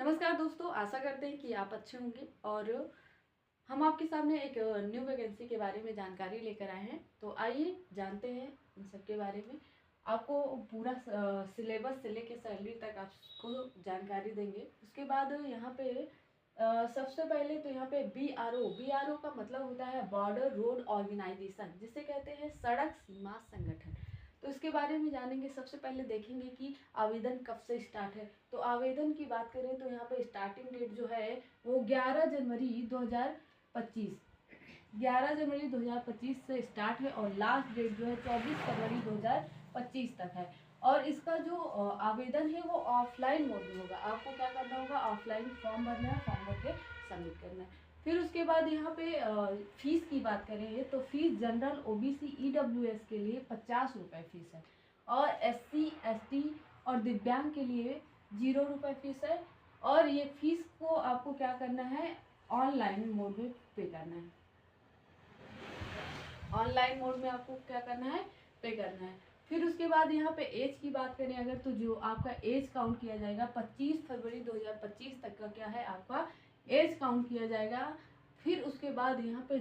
नमस्कार दोस्तों, आशा करते हैं कि आप अच्छे होंगे और हम आपके सामने एक न्यू वैकेंसी के बारे में जानकारी लेकर आए हैं। तो आइए जानते हैं इन सब के बारे में। आपको पूरा सिलेबस से लेकर सैलरी तक आपको जानकारी देंगे। उसके बाद यहाँ पे सबसे पहले तो यहाँ पे BRO का मतलब होता है बॉर्डर रोड ऑर्गेनाइजेशन, जिसे कहते हैं सड़क सीमा संगठन। तो इसके बारे में जानेंगे। सबसे पहले देखेंगे कि आवेदन कब से स्टार्ट है। तो आवेदन की बात करें तो यहाँ पे स्टार्टिंग डेट जो है वो 11 जनवरी 2025 से स्टार्ट है और लास्ट डेट जो है 24 फरवरी 2025 तक है। और इसका जो आवेदन है वो ऑफलाइन मोड में होगा। आपको क्या करना होगा, ऑफलाइन फॉर्म भरना है, फॉर्म भर के सबमिट करना है। फिर उसके बाद यहाँ पे फीस की बात करें तो फीस जनरल OBC EWS के लिए 50 रुपये फीस है और SC ST और दिव्यांग के लिए 0 रुपये फीस है। और ये फीस को आपको क्या करना है, ऑनलाइन मोड में पे करना है। ऑनलाइन मोड में आपको क्या करना है, पे करना है। फिर उसके बाद यहाँ पे एज की बात करें अगर, तो जो आपका एज काउंट किया जाएगा 25 फरवरी 2025 तक का क्या है, आपका एज काउंट किया जाएगा। फिर उसके बाद यहाँ पे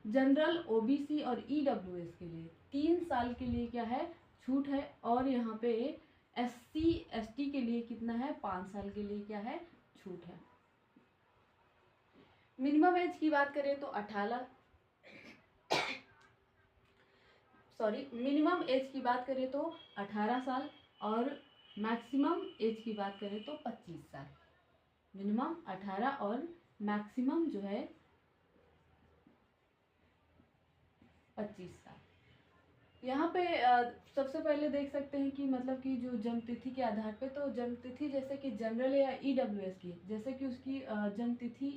जनरल OBC और EWS के लिए 3 साल के लिए क्या है, छूट है। और यहाँ पे SC ST के लिए कितना है, 5 साल के लिए क्या है, छूट है। मिनिमम एज की बात करें तो मिनिमम एज की बात करें तो 18 साल और मैक्सिमम एज की बात करें तो 25 साल। मिनिमम 18 और मैक्सिमम जो है 25 साल। यहाँ पे सबसे पहले देख सकते हैं कि मतलब कि जो जन्म तिथि के आधार पे, तो जन्म तिथि जैसे कि जनरल या EWS की, जैसे कि उसकी जन्म तिथि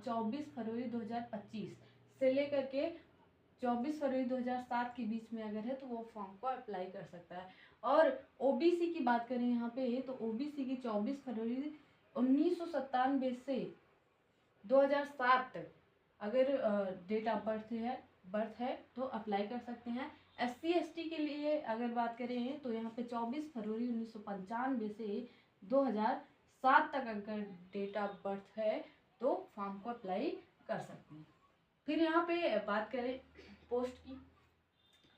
24 फरवरी 2025 से लेकर के 24 फरवरी 2007 के बीच में अगर है तो वो फॉर्म को अप्लाई कर सकता है। और OBC की बात करें यहाँ पे तो OBC की 24 फरवरी 1997 से 2007 तक अगर डेट ऑफ बर्थ है तो अप्लाई कर सकते हैं। SC ST के लिए अगर बात करें तो यहाँ पे 24 फरवरी 1995 से 2007 तक अगर डेट ऑफ बर्थ है तो फॉर्म को अप्लाई कर सकते हैं। फिर यहाँ पे बात करें पोस्ट की,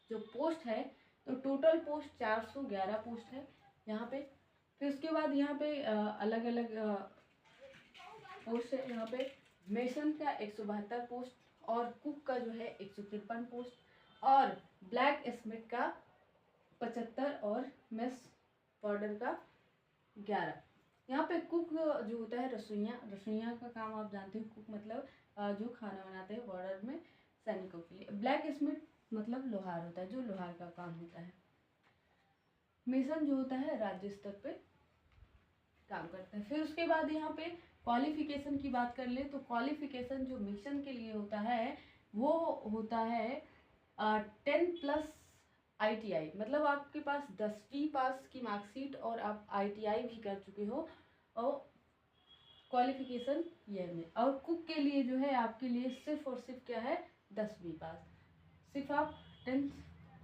जो पोस्ट है तो टोटल पोस्ट 411 पोस्ट है यहाँ पे। फिर उसके बाद यहाँ पे अलग अलग पोस्ट है। यहाँ पे मेसन का 172 पोस्ट और कुक का जो है 153 पोस्ट और ब्लैक स्मिथ का 75 और मेस बॉर्डर का 11। यहाँ पे कुक जो होता है रसोइया का काम आप जानते हो। कुक मतलब जो खाना बनाते हैं बॉर्डर में सैनिकों के लिए। ब्लैक स्मिथ मतलब लोहार होता है, जो लोहार का काम होता है। मेसन जो होता है राज्य स्तर पे काम करता है। फिर उसके बाद यहाँ पे क्वालिफिकेशन की बात कर ले तो क्वालिफिकेशन जो मिशन के लिए होता है वो होता है 10+ ITI, मतलब आपके पास 10वीं पास की मार्कशीट और आप ITI भी कर चुके हो और क्वालिफिकेशन ये है। और कुक के लिए जो है आपके लिए सिर्फ और सिर्फ क्या है, 10वीं पास। सिर्फ आप 10th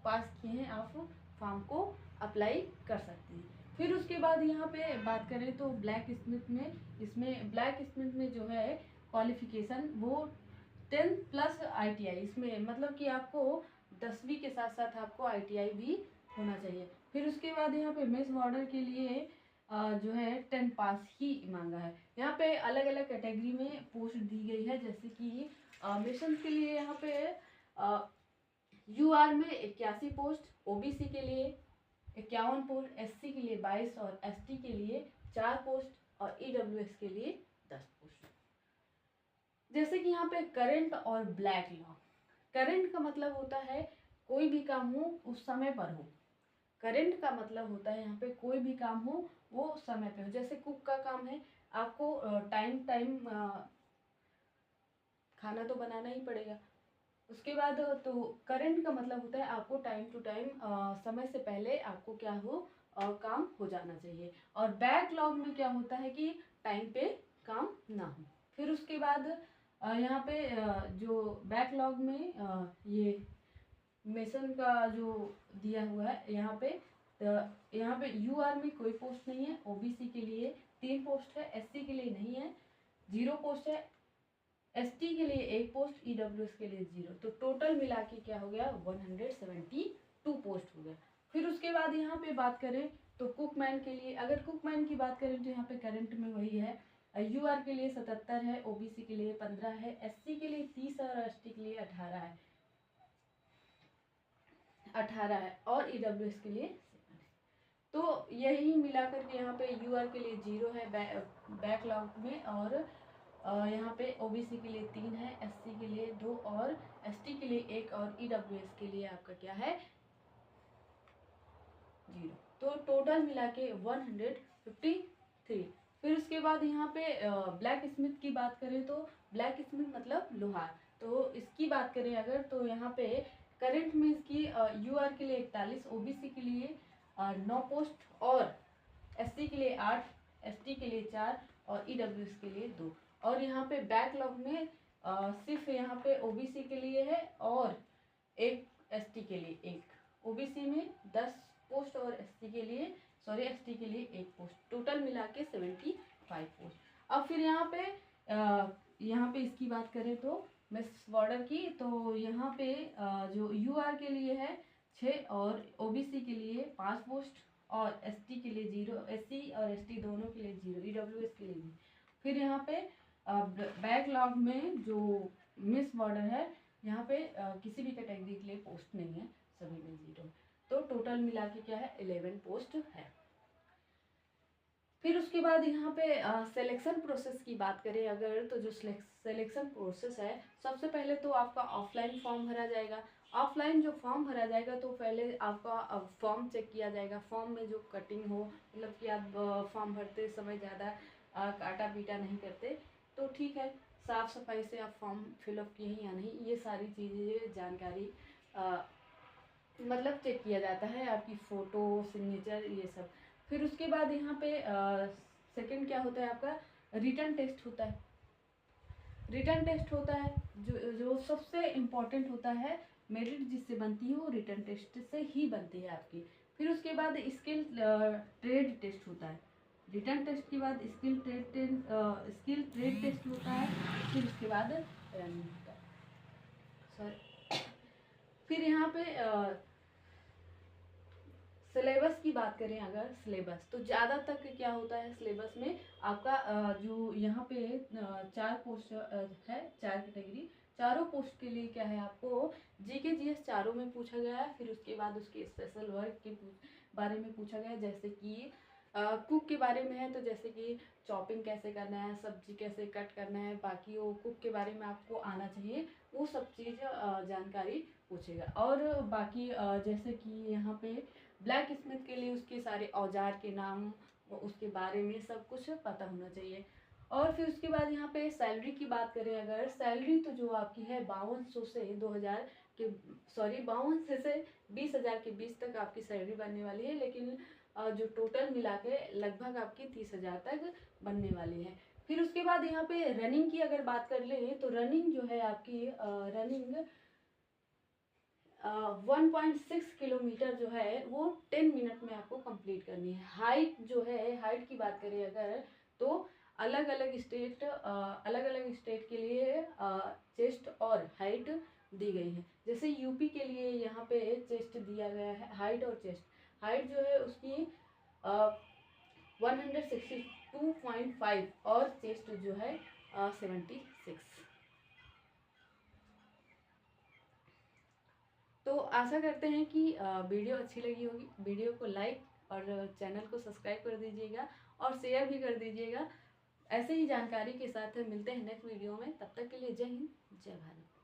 पास किए हैं, आप फॉर्म को अप्लाई कर सकते हैं। फिर उसके बाद यहाँ पे बात करें तो ब्लैक स्मिथ में जो है क्वालिफिकेशन वो 10+ ITI, इसमें मतलब कि आपको 10वीं के साथ साथ आपको ITI भी होना चाहिए। फिर उसके बाद यहाँ पे मेस बॉर्डर के लिए जो है 10 पास ही मांगा है। यहाँ पे अलग अलग कैटेगरी में पोस्ट दी गई है, जैसे कि मिशन के लिए यहाँ पे UR में 81 पोस्ट, OBC के लिए 51 पोस्ट, SC के लिए 22 और ST के लिए 4 पोस्ट और EWS के लिए 10 पोस्ट। जैसे कि यहाँ पे करंट और ब्लैक लॉग। करंट का मतलब होता है कोई भी काम हो उस समय पर हो। करंट का मतलब होता है यहाँ पे कोई भी काम हो वो समय पे हो। जैसे कुक का काम है, आपको टाइम खाना तो बनाना ही पड़ेगा। उसके बाद तो करंट का मतलब होता है आपको टाइम टू टाइम समय से पहले आपको क्या हो काम हो जाना चाहिए। और बैकलॉग में क्या होता है कि टाइम पे काम ना हो। फिर उसके बाद यहाँ पे जो बैकलॉग में ये मेसन का जो दिया हुआ है यहाँ पे तो यहाँ पे यूआर में कोई पोस्ट नहीं है, ओबीसी के लिए 3 पोस्ट है, एससी के लिए नहीं है, 0 पोस्ट है, एसटी के लिए 1 पोस्ट, ईडब्ल्यूएस के लिए 0। तो टोटल मिला के क्या हो गया, 172 पोस्ट हो गया। फिर उसके बाद यहाँ पे बात करें तो कुकमैन के लिए, अगर कुकमैन की बात करें तो यहाँ पे करंट में वही है, यूआर के लिए 77 है, ओबीसी के लिए 15 है, एससी के लिए 30 है और एसटी के लिए 18 है, और ईडब्ल्यूएस के लिए 7 है। तो यही मिलाकर के यहाँ पे यूआर के लिए 0 है बैकलॉग में, और यहाँ पे ओबीसी के लिए 3 है, एससी के लिए 2 और एसटी के लिए 1 और ईडब्ल्यूएस के लिए आपका क्या है, 0। तो टोटल मिला के 153। फिर उसके बाद यहाँ पे ब्लैक स्मिथ की बात करें तो ब्लैक स्मिथ मतलब लोहार, तो इसकी बात करें अगर तो यहाँ पे करंट में इसकी यूआर के लिए 41, ओबीसी के लिए 9 पोस्ट और एससी के लिए 8, एसटी के लिए 4 और ईडब्ल्यूएस के लिए 2। और यहाँ पे बैकलॉग में सिर्फ यहाँ पे ओबीसी के लिए है और 1 एसटी के लिए 1, ओबीसी में 10 पोस्ट और एसटी के लिए 1 पोस्ट, टोटल मिला के 75 पोस्ट। अब फिर यहाँ पे इसकी बात करें तो मिस बॉर्डर की, तो यहाँ पे जो यूआर के लिए है 6 और ओबीसी के लिए 5 पोस्ट और एसटी के लिए 0, एससी और एसटी दोनों के लिए 0, ईडब्ल्यूएस के लिए 0। फिर यहाँ पे बैकलॉग में जो मिस बॉर्डर है यहाँ पे किसी भी कैटेगरी के लिए पोस्ट नहीं है, सभी में 0। तो टोटल मिला के क्या है, 11 पोस्ट है। फिर उसके बाद यहाँ पे सिलेक्शन प्रोसेस की बात करें अगर तो जो सिलेक्शन प्रोसेस है, सबसे पहले तो आपका ऑफलाइन फॉर्म भरा जाएगा। ऑफलाइन जो फॉर्म भरा जाएगा तो पहले आपका फॉर्म चेक किया जाएगा, फॉर्म में जो कटिंग हो, मतलब कि आप फॉर्म भरते समय ज़्यादा काटा पीटा नहीं करते तो ठीक है, साफ़ सफाई से आप फॉर्म फिलअप किए हैं या नहीं, ये सारी चीज़ें जानकारी मतलब चेक किया जाता है, आपकी फ़ोटो, सिग्नेचर, ये सब। फिर उसके बाद यहाँ पे सेकंड क्या होता है, आपका रिटन टेस्ट होता है। रिटन टेस्ट होता है जो सबसे इम्पॉर्टेंट होता है, मेरिट जिससे बनती है वो रिटन टेस्ट से ही बनती है आपकी। फिर उसके बाद स्किल ट्रेड टेस्ट होता है, रिटन टेस्ट के बाद स्किल ट्रेड टेस्ट होता है, फिर उसके बाद रनिंग होता है, सॉरी। फिर यहाँ पे सिलेबस की बात करें अगर, सिलेबस तो ज़्यादा तक क्या होता है सिलेबस में आपका जो यहाँ पे 4 पोस्ट है, 4 कैटेगरी, चारों पोस्ट के लिए क्या है, आपको जीके जीएस चारों में पूछा गया है। फिर उसके बाद उसके स्पेशल वर्क के बारे में पूछा गया है, जैसे कि कुक के बारे में है तो जैसे कि चॉपिंग कैसे करना है, सब्जी कैसे कट करना है, बाकी वो कुक के बारे में आपको आना चाहिए, वो सब चीज़ जानकारी पूछेगा। और बाकी जैसे कि यहाँ पे ब्लैक स्मिथ के लिए उसके सारे औजार के नाम, उसके बारे में सब कुछ पता होना चाहिए। और फिर उसके बाद यहाँ पे सैलरी की बात करें अगर, सैलरी तो जो आपकी है 5200 से 2000 के 5200 से 20,000 के बीच तक आपकी सैलरी बनने वाली है, लेकिन जो टोटल मिला के लगभग आपकी 30,000 तक बनने वाली है। फिर उसके बाद यहाँ पे रनिंग की अगर बात कर लें तो रनिंग जो है आपकी रनिंग 1.6 किलोमीटर जो है वो 10 मिनट में आपको कंप्लीट करनी है। हाइट जो है, हाइट की बात करें अगर तो अलग अलग स्टेट के लिए चेस्ट और हाइट दी गई है। जैसे यूपी के लिए यहाँ पे चेस्ट दिया गया है, हाइट और चेस्ट, हाइट जो है उसकी 162.5 और चेस्ट जो है 76। तो आशा करते हैं कि वीडियो अच्छी लगी होगी। वीडियो को लाइक और चैनल को सब्सक्राइब कर दीजिएगा और शेयर भी कर दीजिएगा। ऐसे ही जानकारी के साथ मिलते हैं नेक्स्ट वीडियो में, तब तक के लिए जय हिंद, जय भारत।